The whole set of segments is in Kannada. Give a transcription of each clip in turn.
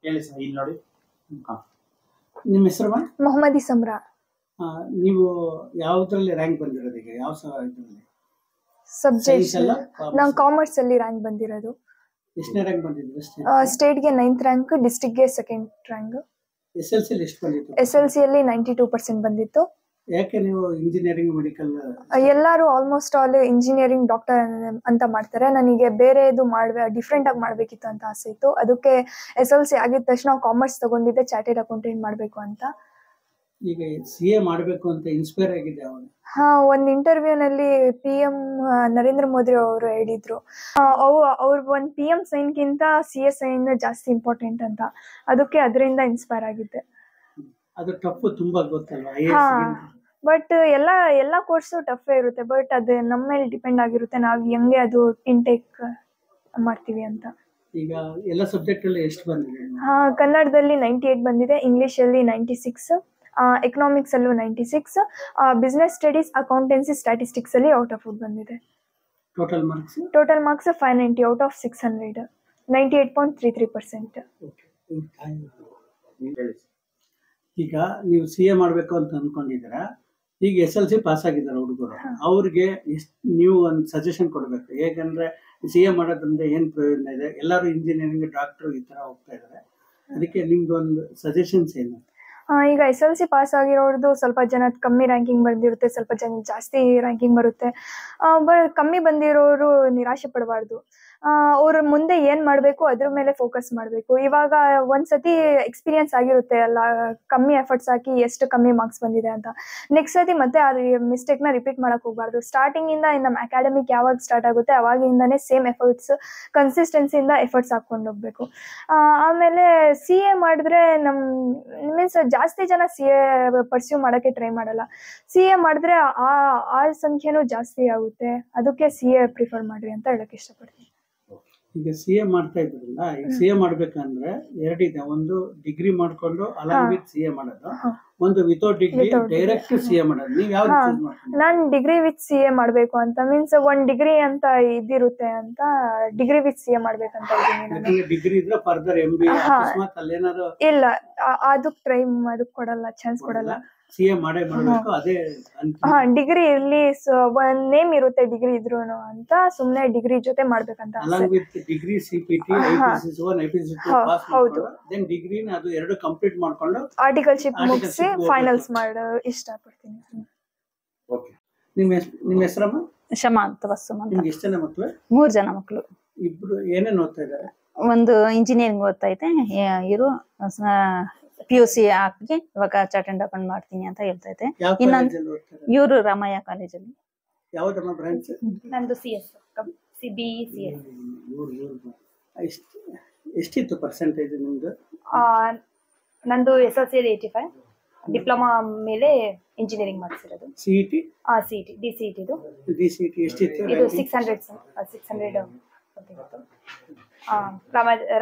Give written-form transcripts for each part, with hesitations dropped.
ಹೇಳಿ ಸರ್ ಇಲ್ಲಿ ನೋಡಿ. ನಿಮ್ಮ ಹೆಸರು ಮೊಹಮ್ಮದ್ ಇಸಮ್ರಾ. ನೀವು ಯಾವ್ದ್ರಲ್ಲಿ ರ್ಯಾಂಕ್ ಬಂದಿರೋದು ಈಗ? ಯಾವ ಇದರಲ್ಲಿ ಸಬ್ಜೆಕ್ಟ್ ನಾವು ಕಾಮರ್ಸ್ ಅಲ್ಲಿ ರ್ಯಾಂಕ್ ಬಂದಿರೋದು. ಎಷ್ಟನೇ ರ್ಯಾಂಕ್ ಬಂದಿದ್ರು? ಸ್ಟೇಟ್ ಗೆ 9th ರ್ಯಾಂಕ್, ಡಿಸ್ಟ್ರಿಕ್ಟ್ ಗೆ 2nd ರ್ಯಾಂಕ್. SLC ಎಷ್ಟು ಬಂದಿತ್ತು? SLC ಅಲ್ಲಿ 92% ಬಂದಿತ್ತು. ಯಾಕೆ ನೀವು ಇಂಜಿನಿಯರಿಂಗ್ ಮೆಡಿಕಲ್? ಎಲ್ಲರೂ ಆಲ್ಮೋಸ್ಟ್ ಆಲ್ ಇಂಜಿನಿಯರಿಂಗ್ ಡಾಕ್ಟರ್ ಅಂತ ಮಾಡ್ತಾರೆ. ನನಗೆ ಬೇರೆದು ಡಿಫ್ರೆಂಟ್ ಆಗಿ ಮಾಡ್ಬೇಕಿತ್ತು ಅಂತ ಆಸೆ ಇತ್ತು. ಅದಕ್ಕೆ SLC ಆಗಿದ ತಕ್ಷಣ ಕಾಮರ್ಸ್ ತಗೊಂಡಿದ್ದೆ, ಚಾರ್ಟೆಡ್ ಅಕೌಂಟೆಂಟ್ ಮಾಡ್ಬೇಕು ಅಂತ. ಈಗ CA ಮಾಡ್ಬೇಕು ಅಂತ ಇನ್ಸ್ಪೈರ್ ಆಗಿದೆ ಅವನು? ಒಂದು ಇಂಟರ್ವ್ಯೂ ನಲ್ಲಿ PM ನರೇಂದ್ರ ಮೋದಿ ಅವರು ಹೇಳಿದ್ರು, ಅವ್ರ ಒಂದು PM ಸೈನ್ ಗಿಂತ CA ಸೈನ್ ಜಾಸ್ತಿ ಇಂಪಾರ್ಟೆಂಟ್ ಅಂತ. ಅದಕ್ಕೆ ಅದರಿಂದ ಇನ್ಸ್ಪೈರ್ ಆಗಿದ್ದೆ. ಅದು ಟಫ್ ತುಂಬಾ ಗೊತ್ತಲ್ವಾ? ಬಟ್ ಎಲ್ಲ ಕೋರ್ಸು ಟಫ್ ಇರುತ್ತೆ. ಬಟ್ ಅದು ನಮ್ಮ ಮೇಲೆ ಡಿಪೆಂಡ್ ಆಗಿರುತ್ತೆ, ನಾವು ಹೆಂಗೆ ಅದು ಇಂಟೇಕ್ ಮಾಡ್ತೀವಿ ಅಂತ. ಈಗ ಎಲ್ಲ ಸಬ್ಜೆಕ್ಟ್ ಅಲ್ಲಿ ಎಷ್ಟು ಬಂದಿದೆ? ಕನ್ನಡದಲ್ಲಿ 98 ಬಂದಿದೆ, ಇಂಗ್ಲಿಷ್ ಅಲ್ಲಿ 96, ಎಕನಾಮಿಕ್ಸ್ ಅಲ್ಲೂ 96, ಬಿಸ್ನೆಸ್ ಸ್ಟಡೀಸ್, ಅಕೌಂಟೆನ್ಸಿ, ಸ್ಟ್ಯಾಟಿಸ್ಟಿಕ್ಸ್ ಅಲ್ಲಿ ಔಟ್ ಆಫ್ ಬಂದಿದೆ. Total marks 590 out of 600, 98.33%. ಈಗ ನೀವು CA ಮಾಡ್ಬೇಕು ಅಂತ ಅನ್ಕೊಂಡಿದ್ದೀರಾ. ಈಗ SLC ಪಾಸ್ ಆಗಿದ್ದಾರೆ ಹುಡುಗರು, ಅವ್ರಿಗೆ ನೀವು ಒಂದು ಸಜೆಷನ್ ಕೊಡ್ಬೇಕು. ಹೇಗಂದ್ರೆ CA ಮಾಡೋದ್ರಿಂದ ಏನ್ ಪ್ರಯೋಜನ ಇದೆ? ಎಲ್ಲರೂ ಇಂಜಿನಿಯರಿಂಗ್, ಡಾಕ್ಟರ್ ಈ ತರ ಹೋಗ್ತಾ ಇದ್ದಾರೆ. ಅದಕ್ಕೆ ನಿಮ್ದು ಒಂದು ಸಜೆಷನ್ಸ್ ಏನು? ಈಗ SLC ಪಾಸ್ ಆಗಿರೋದು ಸ್ವಲ್ಪ ಜನ ಕಮ್ಮಿ ರ್ಯಾಂಕಿಂಗ್ ಬಂದಿರುತ್ತೆ, ಸ್ವಲ್ಪ ಜನ ಜಾಸ್ತಿ ರ್ಯಾಂಕಿಂಗ್ ಬರುತ್ತೆ. ಕಮ್ಮಿ ಬಂದಿರೋರು ನಿರಾಶೆ ಪಡಬಾರ್ದು. ಅವ್ರು ಮುಂದೆ ಏನ್ ಮಾಡಬೇಕು ಅದ್ರ ಮೇಲೆ ಫೋಕಸ್ ಮಾಡಬೇಕು. ಇವಾಗ ಒಂದ್ಸತಿ ಎಕ್ಸ್ಪೀರಿಯನ್ಸ್ ಆಗಿರುತ್ತೆ ಅಲ್ಲ, ಕಮ್ಮಿ ಎಫರ್ಟ್ಸ್ ಹಾಕಿ ಎಷ್ಟು ಕಮ್ಮಿ ಮಾರ್ಕ್ಸ್ ಬಂದಿದೆ ಅಂತ. ನೆಕ್ಸ್ಟ್ ಸತಿ ಮತ್ತೆ ಆ ಮಿಸ್ಟೇಕ್ನ ರಿಪೀಟ್ ಮಾಡಕ್ ಹೋಗ್ಬಾರ್ದು. ಸ್ಟಾರ್ಟಿಂಗ್ ಇಂದ ನಮ್ಮ ಅಕಾಡೆಮಿಕ್ ಯಾವಾಗ ಸ್ಟಾರ್ಟ್ ಆಗುತ್ತೆ ಅವಾಗಿಂದಾನೇ ಸೇಮ್ ಎಫರ್ಟ್ಸ್, ಕನ್ಸಿಸ್ಟೆನ್ಸಿಯಿಂದ ಎಫರ್ಟ್ಸ್ ಹಾಕೊಂಡು ಹೋಗ್ಬೇಕು. ಆಮೇಲೆ CA ಮಾಡಿದ್ರೆ ಮೀನ್ಸ್ ಜಾಸ್ತಿ ಜನ CA ಪರ್ಸ್ಯೂ ಮಾಡಕ್ಕೆ ಟ್ರೈ ಮಾಡಲ್ಲ. CA ಮಾಡಿದ್ರೆ ಆ ಸಂಖ್ಯೆನೂ ಜಾಸ್ತಿ ಆಗುತ್ತೆ. ಅದಕ್ಕೆ CA ಪ್ರಿಫರ್ ಮಾಡ್ರಿ ಅಂತ ಹೇಳಕ್ ಇಷ್ಟಪಡ್ತೀನಿ. ಈಗ CA ಮಾಡ್ತಾ ಇದ್ರಲ್ಲ, ಈಗ CA ಮಾಡ್ಬೇಕಂದ್ರೆ ಎರಡಿದೆ. ಒಂದು ಡಿಗ್ರಿ ಮಾಡ್ಕೊಂಡು ಅಲಾಂಗ್ ವಿತ್ CA ಮಾಡೋದು, ಒಂದು ವಿತೌಟ್ ಡಿಗ್ರಿ ಡೈರೆಕ್ಟ್ CA ಮಾಡೋದು. ನೀವು ಯಾವ್ದು ಚೂಸ್ ಮಾಡ್ತೀರಿ? ನಾನು ಡಿಗ್ರಿ ವಿತ್ CA ಮಾಡ್ಬೇಕು ಅಂತ, ಮೀನ್ಸ್ 1 ಡಿಗ್ರಿ ಅಂತ ಇದಿರುತ್ತೆ ಅಂತ ಡಿಗ್ರಿ ವಿತ್ CA ಮಾಡ್ಬೇಕಂತ ಇದ್ದೀನಿ. ಡಿಗ್ರಿ ಇದ್ರೆ ಫರ್ದರ್ MBA ಅಕಸ್ಮಾತ್ ಅಲ್ಲೇನಾದ್ರು ಇಲ್ಲ, ಅದಕ್ಕೆ ಕೊಡಲ್ಲ, ಚಾನ್ಸ್ ಕೊಡಲ್ಲ. CA ಮಾಡಬೇಕು ಅದೇ. ಡಿಗ್ರಿ ಇರ್ಲಿ, ಒಂದ್ ನೇಮ್ ಇರುತ್ತೆ ಡಿಗ್ರಿ ಇದ್ರು ಅಂತ, ಸುಮ್ನೆ ಡಿಗ್ರಿ ಜೊತೆ ಮಾಡ್ಬೇಕಂತ. Along with degree CPT, IPC1, IPC2 pass ಮಾಡ್ಕೊಂಡು ದೆನ್ ಡಿಗ್ರಿನ ಅದು ಎರಡು ಕಂಪ್ಲೀಟ್ ಮಾಡ್ಕೊಂಡು ಆರ್ಟಿಕಲ್ಶಿಪ್ ಮುಗಿಸಿ ಫೈನಲ್ಸ್ ಮಾಡೋ ಇಷ್ಟಪಡ್ತೀನಿ. ಓಕೆ. ನಿಮ್ಮ ಹೆಸರಮ್ಮ? ಶಮಾ ಅಂತ, ಬಸ್ಸು ಅಂತ. ನಿಮ್ಗೆ ಎಷ್ಟು ಜನ ಮಕ್ಕಳು? 3 ಜನ ಮಕ್ಕಳು. ಇಬ್ರು ಏನೇನು ಓದ್ತಾ ಇದ್ದಾರೆ? ಒಂದು ಇಂಜಿನಿಯರಿಂಗ್ ಓದ್ತಾ ಐತೆ, ಇವರು PUC ಹಾಕಿ ಇವಾಗ ಚಾರ್ಟೆಡ್ ಅಕೌಂಟ್ ಮಾಡ್ತೀನಿ ಅಂತ ಹೇಳ್ತಾ ಇದ್ದೆ. ಇನ್ನೊಂದು ಇವರು ರಾಮಯ್ಯ ಕಾಲೇಜಲ್ಲಿ. ಯಾವ್ದಮ್ಮ ಬ್ರಾಂಚ್? ನಂದು CS, CBE. ಎಷ್ಟಿತ್ತು ಪರ್ಸೆಂಟೇಜ್ ನಿಮ್ದು? ನಂದು SLC 85, ಡಿಪ್ಲೊಮಾ ಮೇಲೆ ಇಂಜಿನಿಯರಿಂಗ್ ಮಾಡಿಸಿರೋದು. CET? CET, DCET. ಇದು DCET ಎಷ್ಟಿತ್ತು? ಇದು 600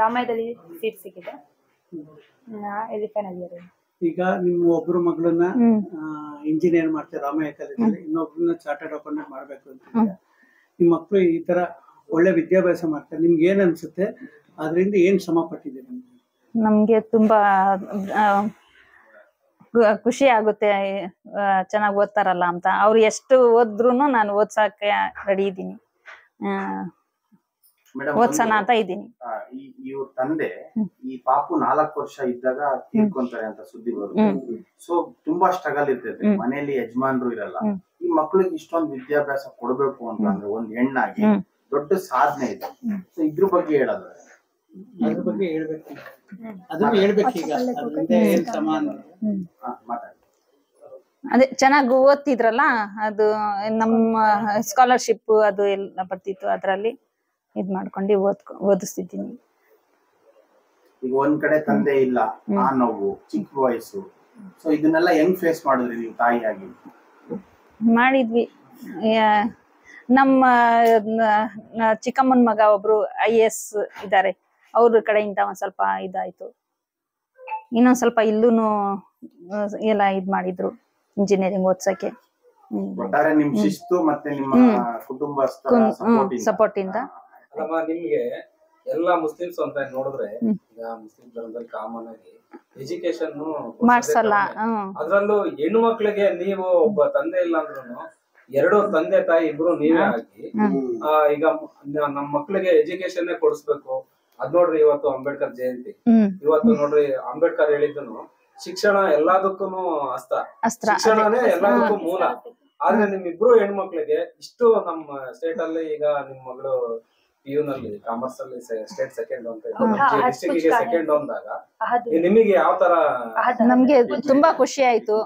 ರಾಮಾಯದಲ್ಲಿ ಸೀಟ್ ಸಿಕ್ಕಿದೆ. ಇಲ್ಲಿ ಫೈನಲ್ ಇಯರ್. ಈಗ ನಿಮ್ಮ ಒಬ್ರು ಮಗಳನ್ನ ಇಂಜಿನಿಯರ್ ಮಾಡ್ತಾರೆ ರಾಮಯ್ಯ ಕಾಲೇಜಲ್ಲಿ, ಇನ್ನೊಬ್ರನ್ನ ಚಾರ್ಟರ್ಡ್ ಅಕೌಂಟೆಂಟ್ ಮಾಡ್ಬೇಕು ಅಂತ. ನಿಮ್ಮ ಮಕ್ಕಳು ಈ ತರ ಒಳ್ಳೆ ವಿದ್ಯಾಭ್ಯಾಸ ಮಾಡ್ತಾರೆ, ನಿಮ್ಗೆ ಏನ್ ಅನ್ಸುತ್ತೆ? ಅದರಿಂದ ಏನ್ ಶ್ರಮ ಪಟ್ಟಿದ್ದೀರಿ? ನಮ್ಗೆ ತುಂಬಾ ಖುಷಿ ಆಗುತ್ತೆ, ಚೆನ್ನಾಗಿ ಓದ್ತಾರಲ್ಲ ಅಂತ. ಅವ್ರು ಎಷ್ಟು ಓದಿದ್ರು ನಾನು ಓದ್ಸಕ್ಕೆ ರೆಡಿ ಇದ್ದೀನಿ, ಓದ್ಸೋಣ ಅಂತ ಇದ್ದೀನಿ. ಇವ್ರ ತಂದೆ ಈ ಪಾಪು 4 ವರ್ಷ ಇದ್ದಾಗ ತೀರ್ಕೊಂತಾರೆ ಅಂತ ಸುದ್ದಿ ಬರುತ್ತೆ. ಸೊ ತುಂಬಾ ಸ್ಟ್ರಗಲ್ ಇರ್ತೈತೆ, ಮನೆಯಲ್ಲಿ ಯಜಮಾನ್ರು ಇರಲ್ಲ. ಈ ಮಕ್ಳಿಗೆ ಇಷ್ಟೊಂದು ವಿದ್ಯಾಭ್ಯಾಸ ಕೊಡ್ಬೇಕು ಅಂತಂದ್ರೆ ಒಂದ್ ಹೆಣ್ಣಾಗಿ ದೊಡ್ಡ ಸಾಧನೆ ಇದೆ. ಸೊ ಇದ್ರ ಬಗ್ಗೆ ಹೇಳೋದು? ಅದ್ರ ಬಗ್ಗೆ ಹೇಳ್ಬೇಕು, ಅದನ್ನ ಹೇಳ್ಬೇಕು. ಈಗ ಅದರಿಂದ ಏನ್ ಸಮಾನ ಮಾತಾಡಿ. ಅದೇ ಚೆನ್ನಾಗಿ ಓದ್ತಿದ್ರಲ್ಲ, ಅದು ನಮ್ಮ ಸ್ಕಾಲರ್ಶಿಪ್ ಅದು ಎಲ್ಲ ಬರ್ತಿತ್ತು, ಅದ್ರಲ್ಲಿ ಇದ್ ಮಾಡ್ಕೊಂಡು ಓದಿಸ್ತಿದ್ದೀನಿ. ಈಗ ಒಂದ್ ಕಡೆ ತಂದೆ ಇಲ್ಲ, ಆ ನೋವು, ಚಿಕ್ಕ ವಯಸ್ಸು, ಸೊ ಇದನ್ನೆಲ್ಲ ಹೆಂಗ್ ಫೇಸ್ ಮಾಡಿದ್ರಿ ನೀವು ತಾಯಿಯಾಗಿ? ಮಾಡಿದ್ವಿ. ನಮ್ಮ ಚಿಕ್ಕಮ್ಮನ ಮಗ ಒಬ್ರು IAS ಇದ್ದಾರೆ, ಅವ್ರ ಕಡೆಯಿಂದ ಒಂದ್ ಸ್ವಲ್ಪ ಇದಾಯ್ತು. ಇನ್ನೊಂದ್ ಸ್ವಲ್ಪ ಇಲ್ಲೂನು ಎಲ್ಲ ಇದ್ ಮಾಡಿದ್ರು ಇಂಜಿನಿಯರಿಂಗ್ ಓದ್ಸಕ್ಕೆ. ನಿಮ್ ಶಿಸ್ತು ಮತ್ತೆ ನಿಮ್ಮ ಕುಟುಂಬಸ್ಥರ ಸಪೋರ್ಟ್ ಇಂದ ನಿಮ್ಗೆ ಎಲ್ಲಾ ಮುಸ್ಲಿಮ್ಸ್ ಅಂತ ನೋಡಿದ್ರೆ ಈಗ ಮುಸ್ಲಿಂ ಧರ್ಮದಲ್ಲಿ ಕಾಮನ್ ಆಗಿ ಎಜುಕೇಶನ್ ಮಾಡ್ಸಲ್ಲ. ಅದ್ರಲ್ಲೂ ಹೆಣ್ಣು ಮಕ್ಳಿಗೆ ನೀವು ಒಬ್ಬ ತಂದೆ ಇಲ್ಲ ಅಂದ್ರೂ ಎರಡು ತಂದೆ ತಾಯಿ ಇಬ್ರು ನೀವೇ ಆಗಿ ಈಗ ನಮ್ ಮಕ್ಳಿಗೆ ಎಜುಕೇಶನ್ ಕೊಡಿಸ್ಬೇಕು. ಅದ್ ನೋಡ್ರಿ ಇವತ್ತು ಅಂಬೇಡ್ಕರ್ ಜಯಂತಿ, ಇವತ್ತು ನೋಡ್ರಿ ಅಂಬೇಡ್ಕರ್ ಹೇಳಿದ್ದನು ಶಿಕ್ಷಣ ಎಲ್ಲದಕ್ಕೂ ಅಸ್ತ್ರ, ಶಿಕ್ಷಣನೇ ಎಲ್ಲದಕ್ಕೂ ಮೂಲ. ಆದ್ರೆ ನಿಮ್ಮಿಬ್ರು ಹೆಣ್ಮಕ್ಳಿಗೆ ಇಷ್ಟು ನಮ್ಮ ಸ್ಟೇಟ್ ಅಲ್ಲಿ ಈಗ ನಿಮ್ ಮಗಳು PU ನಲ್ಲಿ ಕಾಮರ್ಸ್ ಅಲ್ಲಿ ಸ್ಟೇಟ್ ಸೆಕೆಂಡ್ ಅಂತ ಡಿಸ್ಟ್ರಿಕ್ಟ್ ಗೆ ಸೆಕೆಂಡ್ ಅಂದಾಗ ನಿಮಗೆ ಯಾವ ತರ? ನಮ್ಗೆ ತುಂಬಾ ಖುಷಿ ಆಯ್ತು.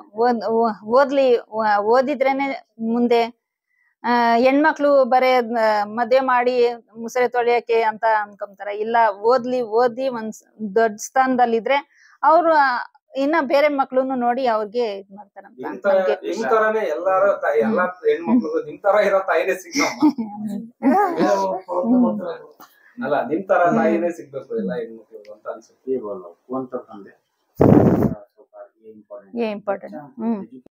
ಓದಿದ್ರೇನೆ ಮುಂದೆ ಹೆಣ್ಮಕ್ಳು ಬರೇ ಮದ್ವೆ ಮಾಡಿ ಮುಸರೆ ತೊಳೆಯಕ್ಕೆ ಅಂತ ಅನ್ಕೊಂತಾರ. ಇಲ್ಲ, ಓದಿ ಒಂದ್ ದೊಡ್ಡ ಸ್ಥಾನದಲ್ಲಿದ್ರೆ ಅವ್ರು ಇನ್ನ ಬೇರೆ ಮಕ್ಳುನು ನೋಡಿ ಅವ್ರಿಗೆ ಇದ್ ಮಾಡ್ತಾರಂತ. ನಿಮ್ ತರಾನೇ ಎಲ್ಲಾರು ಎಲ್ಲಾ ಹೆಣ್ಮಕ್ಳಿಗೂ ನಿಮ್ ತರ ಇರೋ ತಾಯಿನೇ ಸಿಗ್ತಮ್ಮ. ಅಲ್ಲ, ನಿಮ್ ತರ ತಾಯಿನೇ ಸಿಗ್ಬೇಕು ಎಲ್ಲಾ ಹೆಣ್ಮಕ್ಳಿಗೂ ಅಂತ ಅನ್ಸುತ್ತೆ. ಇಂಪಾರ್ಟೆಂಟ್.